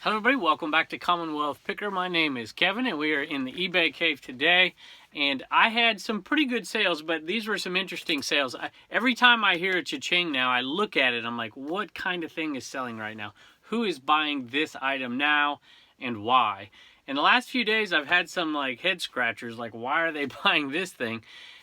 Hello everybody, welcome back to Commonwealth Picker. My name is Kevin and we are in the eBay cave today, and I had some pretty good sales, but these were some interesting sales. Every time I hear a cha-ching now, I look at it, I'm like, what kind of thing is selling right now? Who is buying this item now and why? In the last few days I've had some like head scratchers, like why are they buying this thing?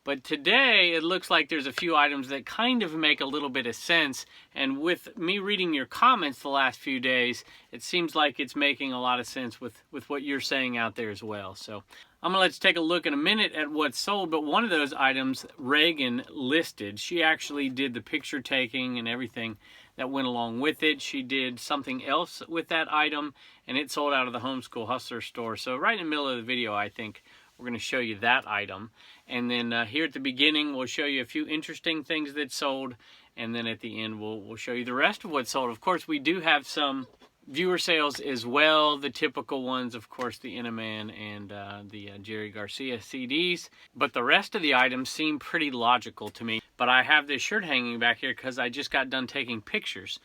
But today, it looks like there's a few items that kind of make a little bit of sense. And with me reading your comments the last few days, it seems like it's making a lot of sense with what you're saying out there as well. So I'm gonna let you take a look in a minute at what's sold. But one of those items, Reagan listed. She actually did the picture taking and everything that went along with it. She did something else with that item, and it sold out of the Homeschool Hustler store. So right in the middle of the video, I think we're going to show you that item. And then here at the beginning, we'll show you a few interesting things that sold. And then at the end, we'll show you the rest of what sold. Of course, we do have some viewer sales as well. The typical ones, of course, the Eneman and the Jerry Garcia CDs. But the rest of the items seem pretty logical to me. But I have this shirt hanging back here because I just got done taking pictures.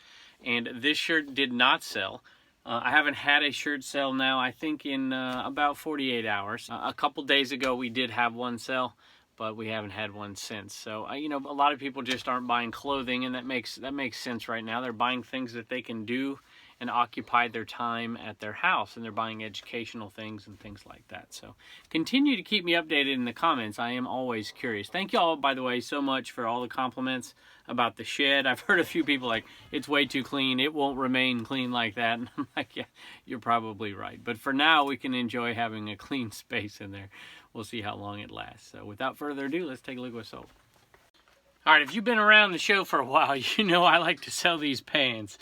And this shirt did not sell. I haven't had a shirt sell now, I think in about 48 hours. A couple days ago we did have one sell, but we haven't had one since. So, you know, a lot of people just aren't buying clothing, and that makes sense right now. They're buying things that they can do and occupy their time at their house, and they're buying educational things and things like that. So continue to keep me updated in the comments. I am always curious. Thank you all, by the way, so much for all the compliments about the shed. I've heard a few people like, it's way too clean, it won't remain clean like that. And I'm like, yeah, you're probably right. But for now, we can enjoy having a clean space in there. We'll see how long it lasts. So without further ado, let's take a look at what's sold. All right, if you've been around the show for a while, you know I like to sell these pans.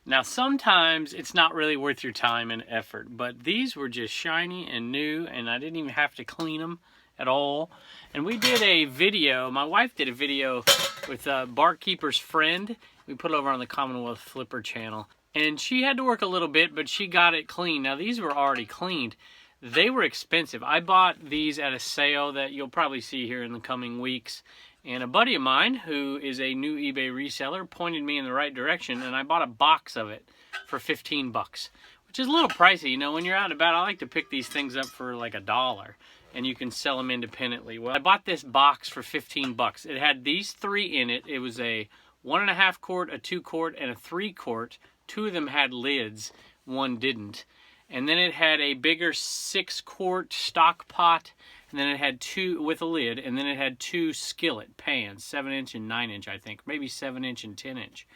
Now, sometimes it's not really worth your time and effort, but these were just shiny and new, and I didn't even have to clean them at all. And we did a video, my wife did a video with Barkeeper's Friend. We put it over on the Commonwealth Flipper channel. And she had to work a little bit, but she got it clean. Now, these were already cleaned. They were expensive. I bought these at a sale that you'll probably see here in the coming weeks. And a buddy of mine, who is a new eBay reseller, pointed me in the right direction, and I bought a box of it for 15 bucks, which is a little pricey. You know, when you're out and about, I like to pick these things up for like $1, and you can sell them independently. Well, I bought this box for 15 bucks. It had these three in it. It was a 1.5 quart, a 2 quart, and a 3 quart. Two of them had lids, one didn't. And then it had a bigger 6 quart stock pot, and then it had two with a lid, and then it had two skillet pans, 7-inch and 9-inch, I think, maybe 7-inch and 10-inch.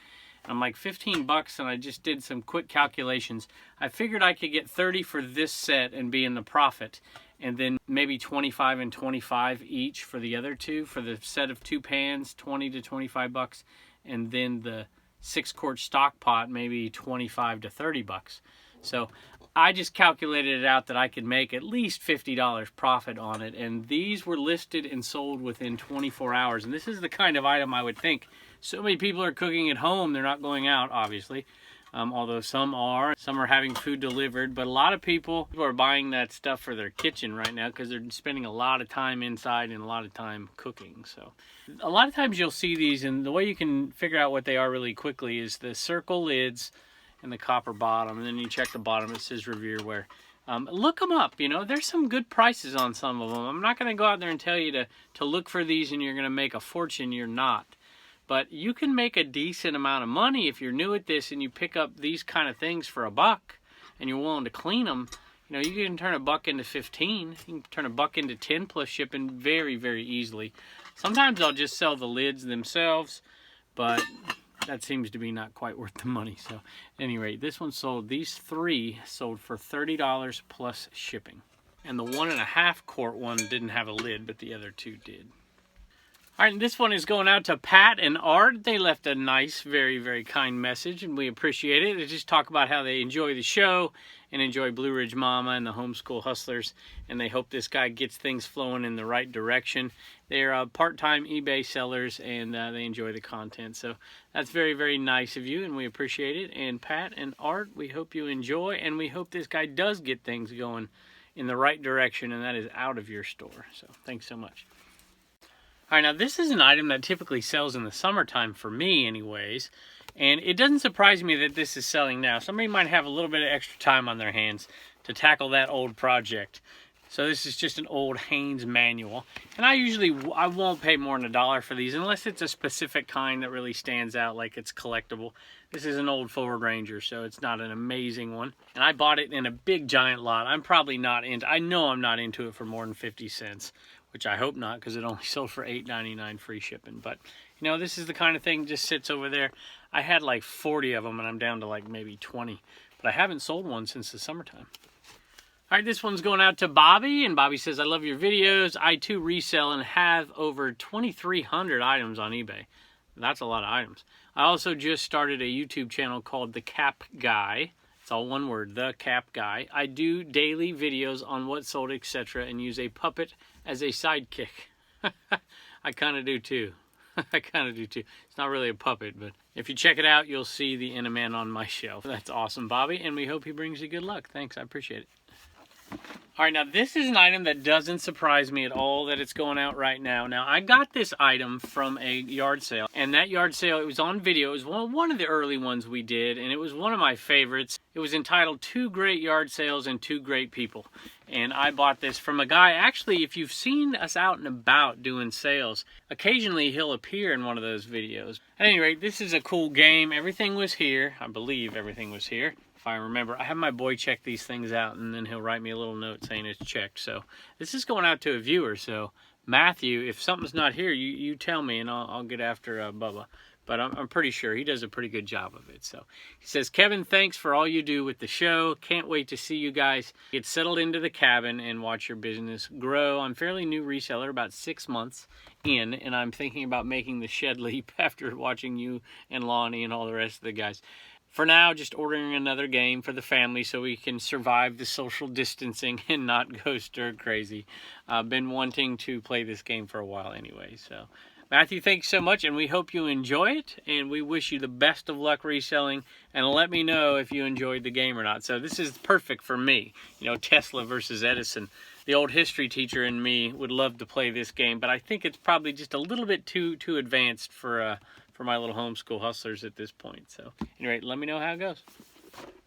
And I'm like, 15 bucks, and I just did some quick calculations. I figured I could get 30 for this set and be in the profit, and then maybe 25 and 25 each for the other two. For the set of two pans, 20 to 25 bucks, and then the 6 quart stock pot, maybe 25 to 30 bucks. So I just calculated it out that I could make at least $50 profit on it, and these were listed and sold within 24 hours. And this is the kind of item I would think so many people are cooking at home. They're not going out, obviously, although some are having food delivered. But a lot of people are buying that stuff for their kitchen right now because they're spending a lot of time inside and a lot of time cooking. So a lot of times you'll see these, and the way you can figure out what they are really quickly is the circle lids and the copper bottom, and then you check the bottom, it says Revereware. Look them up, you know, there's some good prices on some of them. I'm not going to go out there and tell you to look for these and you're going to make a fortune. You're not. But you can make a decent amount of money if you're new at this and you pick up these kind of things for $1 and you're willing to clean them. You know, you can turn $1 into 15. You can turn $1 into 10 plus shipping very, very easily. Sometimes I'll just sell the lids themselves, but that seems to be not quite worth the money. So at any rate, this one sold, these three sold for $30 plus shipping. And the 1.5 quart one didn't have a lid, but the other two did. All right, and this one is going out to Pat and Art. They left a nice, very, very kind message, and we appreciate it. They just talk about how they enjoy the show and enjoy Blue Ridge Mama and the Homeschool Hustlers, and they hope this guy gets things flowing in the right direction. They're part-time eBay sellers, and they enjoy the content. So that's very, very nice of you, and we appreciate it. And Pat and Art, we hope you enjoy, and we hope this guy does get things going in the right direction, and that is out of your store. So thanks so much. All right, now this is an item that typically sells in the summertime for me anyways. And it doesn't surprise me that this is selling now. Somebody might have a little bit of extra time on their hands to tackle that old project. So this is just an old Haynes manual. And I won't pay more than $1 for these unless it's a specific kind that really stands out, like it's collectible. This is an old Ford Ranger, so it's not an amazing one. And I bought it in a big giant lot. I'm probably not into, I know I'm not into it for more than 50 cents, which I hope not, because it only sold for $8.99 free shipping. But you know, this is the kind of thing just sits over there. I had like 40 of them and I'm down to like maybe 20, but I haven't sold one since the summertime. All right, this one's going out to Bobby, and Bobby says, I love your videos. I too resell and have over 2,300 items on eBay. That's a lot of items. I also just started a YouTube channel called The Cap Guy. It's all one word, The Cap Guy. I do daily videos on what sold, etc., and use a puppet as a sidekick. I kind of do too. I kind of do too. It's not really a puppet, but if you check it out, you'll see the Eneman on my shelf. That's awesome, Bobby, and we hope he brings you good luck. Thanks, I appreciate it. All right, now this is an item that doesn't surprise me at all that it's going out right now. Now, I got this item from a yard sale, and that yard sale, it was on video. It was one of the early ones we did, and it was one of my favorites. It was entitled 2 Great Yard Sales and 2 Great People. And I bought this from a guy, actually, if you've seen us out and about doing sales, occasionally he'll appear in one of those videos. At any rate, this is a cool game. Everything was here. I believe everything was here. If I remember, I have my boy check these things out, and then he'll write me a little note saying it's checked. So this is going out to a viewer. So Matthew, if something's not here, you tell me, and I'll get after Bubba. But I'm pretty sure he does a pretty good job of it. So he says, Kevin, thanks for all you do with the show. Can't wait to see you guys get settled into the cabin and watch your business grow. I'm fairly new reseller, about 6 months in, and I'm thinking about making the shed leap after watching you and Lonnie and all the rest of the guys. For now, just ordering another game for the family so we can survive the social distancing and not go stir crazy. I've been wanting to play this game for a while anyway. So, Matthew, thanks so much, and we hope you enjoy it, and we wish you the best of luck reselling, and let me know if you enjoyed the game or not. So this is perfect for me. You know, Tesla versus Edison. The old history teacher in me would love to play this game, but I think it's probably just a little bit too advanced for my little homeschool hustlers at this point. So anyway, let me know how it goes.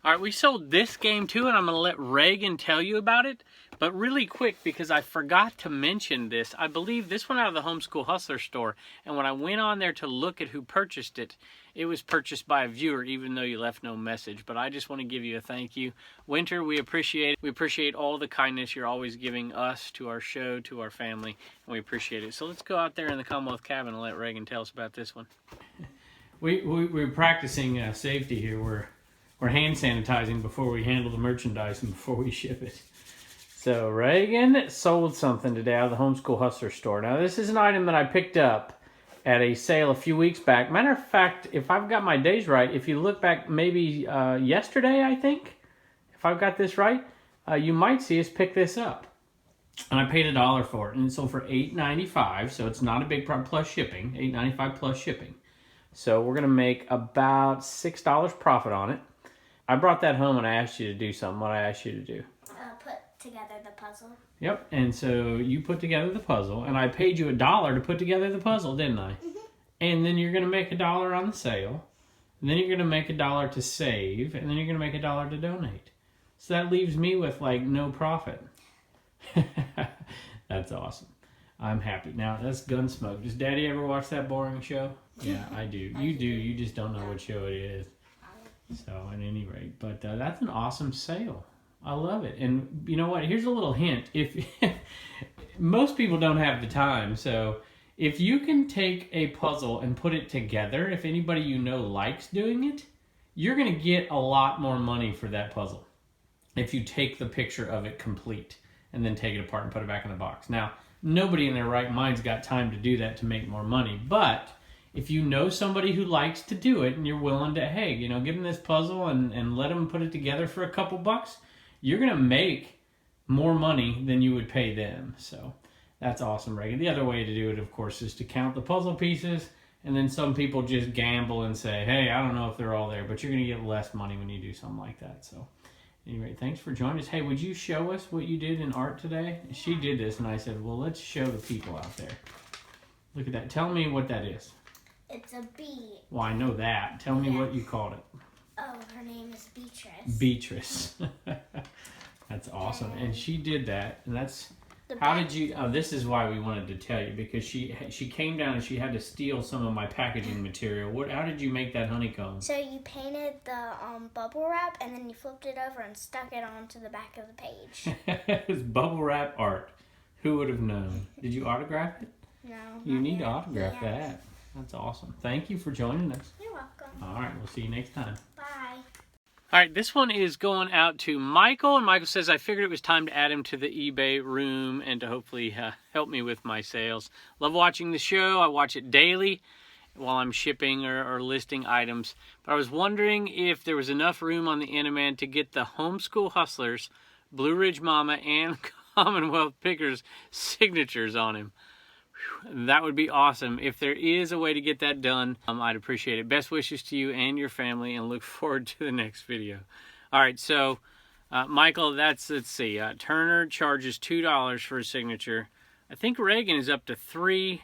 All right, we sold this game too, and I'm going to let Reagan tell you about it. But really quick, because I forgot to mention this, I believe this went out of the Homeschool Hustler store, and when I went on there to look at who purchased it, it was purchased by a viewer, even though you left no message. But I just want to give you a thank you. Winter, we appreciate it. We appreciate all the kindness you're always giving us, to our show, to our family, and we appreciate it. So let's go out there in the Commonwealth cabin and let Reagan tell us about this one. We're practicing safety here. We're hand sanitizing before we handle the merchandise and before we ship it. So Reagan sold something today out of the Homeschool Hustler store. Now this is an item that I picked up at a sale a few weeks back. Matter of fact, if I've got my days right, if you look back maybe yesterday, I think, if I've got this right, you might see us pick this up. And I paid $1 for it, and it sold for $8.95, so it's not a big problem, plus shipping, $8.95 plus shipping. So we're gonna make about $6 profit on it. I brought that home and I asked you to do something. What I asked you to do? Put together the puzzle. Yep, and so you put together the puzzle, and I paid you $1 to put together the puzzle, didn't I? Mm-hmm. And then you're going to make $1 on the sale, and then you're going to make $1 to save, and then you're going to make $1 to donate. So that leaves me with, like, no profit. That's awesome. I'm happy. Now, that's Gunsmoke. Does Daddy ever watch that boring show? Yeah, I do. You do. You just don't know what show it is. So, at any rate, but that's an awesome sale. I love it. And you know what? Here's a little hint. If most people don't have the time, so if you can take a puzzle and put it together, if anybody you know likes doing it, you're going to get a lot more money for that puzzle if you take the picture of it complete and then take it apart and put it back in the box. Now, nobody in their right mind's got time to do that to make more money, but if you know somebody who likes to do it and you're willing to, hey, you know, give them this puzzle and let them put it together for a couple bucks, you're going to make more money than you would pay them. So that's awesome, Reagan. The other way to do it, of course, is to count the puzzle pieces, and then some people just gamble and say, hey, I don't know if they're all there, but you're going to get less money when you do something like that. So anyway, thanks for joining us. Hey, would you show us what you did in art today? She did this, and I said, well, let's show the people out there. Look at that. Tell me what that is. It's a bee. Well, I know that. Tell me what you called it. Oh, her name is Beatrice. Beatrice. That's awesome. And she did that. And that's... How did you... Oh, this is why we wanted to tell you. Because she came down and she had to steal some of my packaging material. How did you make that honeycomb? So you painted the bubble wrap and then you flipped it over and stuck it onto the back of the page. It's bubble wrap art. Who would have known? Did you autograph it? No. You need to autograph that. That's awesome. Thank you for joining us. You're welcome. All right. We'll see you next time. Bye. All right, this one is going out to Michael, and Michael says, I figured it was time to add him to the eBay room and to hopefully help me with my sales. Love watching the show. I watch it daily while I'm shipping or listing items. But I was wondering if there was enough room on the Eneman to get the Homeschool Hustlers, Blue Ridge Mama, and Commonwealth Pickers signatures on him. That would be awesome. If there is a way to get that done, I'd appreciate it. Best wishes to you and your family, and look forward to the next video. All right, so Michael, let's see. Turner charges $2 for a signature. I think Reagan is up to $3.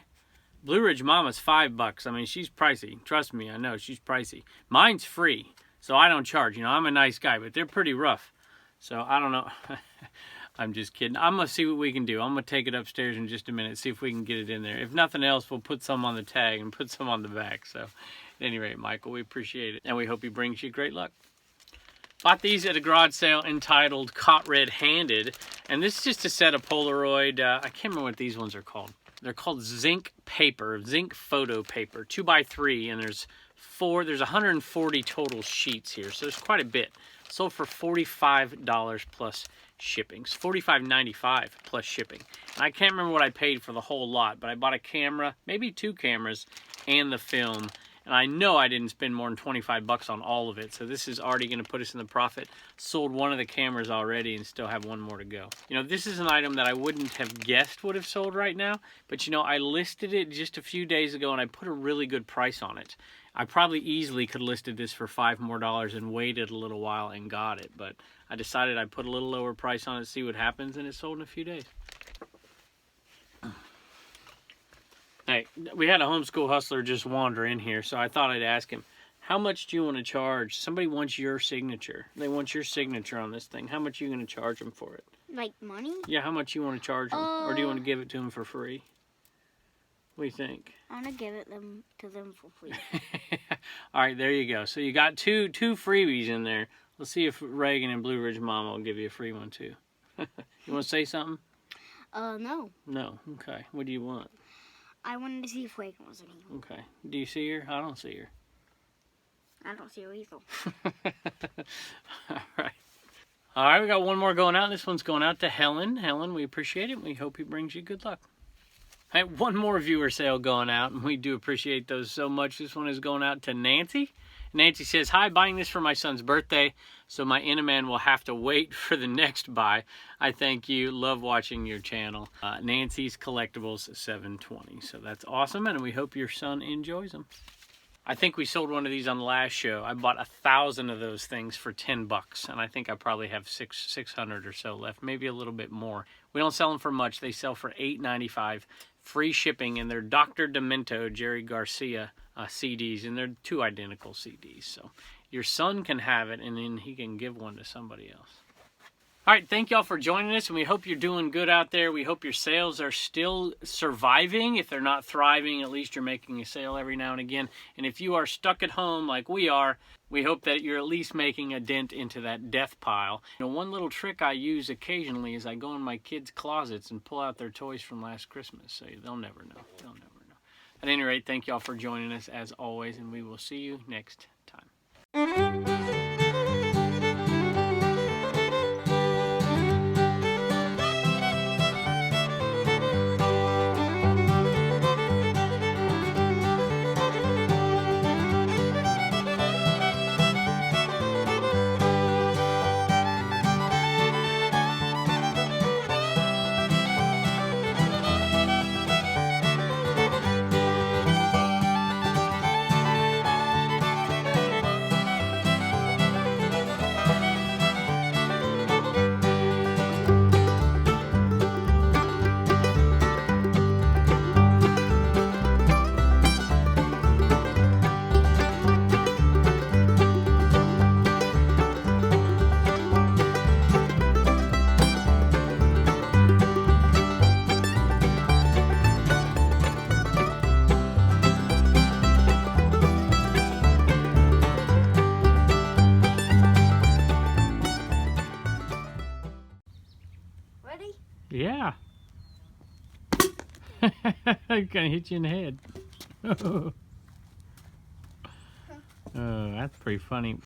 Blue Ridge Mama's $5. I mean, she's pricey. Trust me, I know she's pricey. Mine's free, so I don't charge. You know, I'm a nice guy, but they're pretty rough. So I don't know. I'm just kidding. I'm going to see what we can do. I'm going to take it upstairs in just a minute, see if we can get it in there. If nothing else, we'll put some on the tag and put some on the back. So, at any rate, Michael, we appreciate it. And we hope he brings you great luck. Bought these at a garage sale entitled Caught Red-Handed. And this is just a set of Polaroid. I can't remember what these ones are called. They're called zinc paper, zinc photo paper, 2x3. And there's 140 total sheets here. So there's quite a bit. Sold for $45 plus shipping. It's $45.95 plus shipping. And I can't remember what I paid for the whole lot, but I bought a camera, maybe 2 cameras, and the film. And I know I didn't spend more than $25 on all of it, so this is already going to put us in the profit. Sold one of the cameras already and still have one more to go. You know, this is an item that I wouldn't have guessed would have sold right now, but you know, I listed it just a few days ago and I put a really good price on it. I probably easily could have listed this for $5 more and waited a little while and got it, but I decided I'd put a little lower price on it, see what happens, and it sold in a few days. Hey, we had a homeschool hustler just wander in here, so I thought I'd ask him, how much do you want to charge? Somebody wants your signature. They want your signature on this thing. How much are you going to charge them for it? Like money? Yeah, how much you want to charge them? Or do you want to give it to them for free? What do you think? I want to give it to them for free. All right, there you go. So you got two freebies in there. Let's see if Reagan and Blue Ridge Mama will give you a free one too. You want to say something? No. No. Okay. What do you want? I wanted to see if Reagan was in here. Okay. Do you see her? I don't see her. I don't see her either. All right. All right, we got one more going out. This one's going out to Helen. Helen, we appreciate it. We hope he brings you good luck. All right, one more viewer sale going out, and we do appreciate those so much. This one is going out to Nancy. Nancy says, hi, buying this for my son's birthday, so my Eneman will have to wait for the next buy. I thank you. Love watching your channel. Nancy's Collectibles 720. So that's awesome, and we hope your son enjoys them. I think we sold one of these on the last show. I bought 1,000 of those things for $10, and I think I probably have 600 or so left, maybe a little bit more. We don't sell them for much. They sell for $8.95, free shipping, and they're Dr. Demento, Jerry Garcia CDs, and they're 2 identical CDs. So your son can have it, and then he can give one to somebody else. All right, thank y'all for joining us, and we hope you're doing good out there. We hope your sales are still surviving. If they're not thriving, at least you're making a sale every now and again. And if you are stuck at home like we are, we hope that you're at least making a dent into that death pile. You know, one little trick I use occasionally is I go in my kids' closets and pull out their toys from last Christmas. So they'll never know. They'll never know. At any rate, thank y'all for joining us as always, and we will see you next time. Yeah. It's gonna hit you in the head. Oh, that's pretty funny.